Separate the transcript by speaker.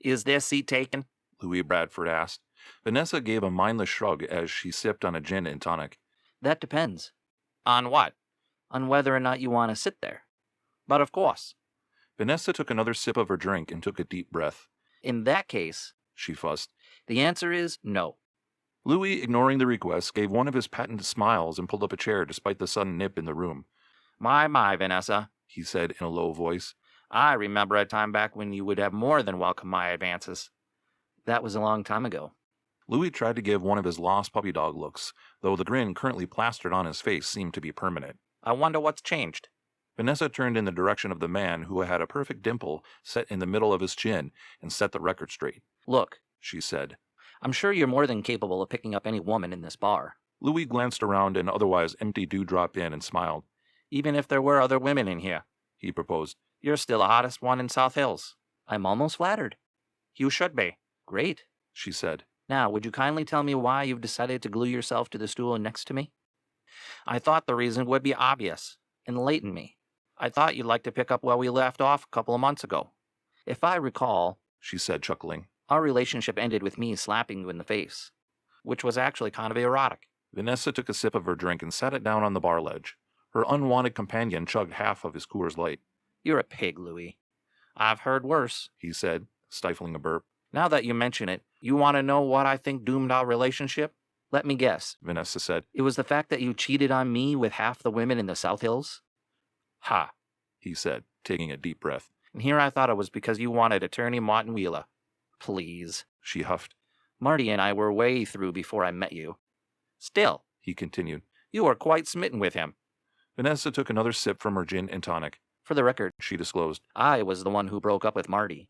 Speaker 1: Is their seat taken?
Speaker 2: Louis Bradford asked. Vanessa gave a mindless shrug as she sipped on a gin and tonic.
Speaker 1: That depends
Speaker 3: On what?
Speaker 1: on whether or not you want to sit there.
Speaker 3: But of course.
Speaker 2: Vanessa took another sip of her drink and took a deep breath.
Speaker 1: In that case,
Speaker 2: She fussed.
Speaker 1: the answer is no.
Speaker 2: Louis, ignoring the request, gave one of his patented smiles and pulled up a chair despite the sudden nip in the room.
Speaker 3: My, Vanessa.
Speaker 2: He said in a low voice.
Speaker 3: I remember a time back when you would have more than welcomed my advances.
Speaker 1: That was a long time ago.
Speaker 2: Louis tried to give one of his lost puppy dog looks, though the grin currently plastered on his face seemed to be permanent.
Speaker 3: I wonder what's changed.
Speaker 2: Vanessa turned in the direction of the man who had a perfect dimple set in the middle of his chin and set the record straight.
Speaker 1: Look,
Speaker 2: She said.
Speaker 1: I'm sure you're more than capable of picking up any woman in this bar.
Speaker 2: Louis glanced around an otherwise empty Dewdrop Inn and smiled.
Speaker 3: Even if there were other women in here,
Speaker 2: He proposed.
Speaker 3: you're still the hottest one in South Hills.
Speaker 1: I'm almost flattered.
Speaker 3: You should be.
Speaker 1: Great.
Speaker 2: She said.
Speaker 1: Now, would you kindly tell me why you've decided to glue yourself to the stool next to me?
Speaker 3: I thought the reason would be obvious.
Speaker 1: Enlighten me.
Speaker 3: I thought you'd like to pick up where we left off a couple of months ago.
Speaker 1: If I recall,
Speaker 2: She said, chuckling.
Speaker 1: our relationship ended with me slapping you in the face.
Speaker 3: Which was actually kind of erotic.
Speaker 2: Vanessa took a sip of her drink and sat it down on the bar ledge. Her unwanted companion chugged half of his Coors Light.
Speaker 1: You're a pig, Louis.
Speaker 3: I've heard worse.
Speaker 2: He said, stifling a burp.
Speaker 3: Now that you mention it, you want to know what I think doomed our relationship?
Speaker 1: Let me guess.
Speaker 2: Vanessa said.
Speaker 1: It was the fact that you cheated on me with half the women in the South Hills?
Speaker 3: Ha.
Speaker 2: He said, taking a deep breath.
Speaker 3: And here I thought it was because you wanted attorney Martin Wheeler.
Speaker 1: Please.
Speaker 2: She huffed.
Speaker 1: Marty and I were way through before I met you.
Speaker 3: Still,
Speaker 2: He continued.
Speaker 3: you were quite smitten with him.
Speaker 2: Vanessa took another sip from her gin and tonic.
Speaker 1: For the record,
Speaker 2: She disclosed.
Speaker 1: I was the one who broke up with Marty.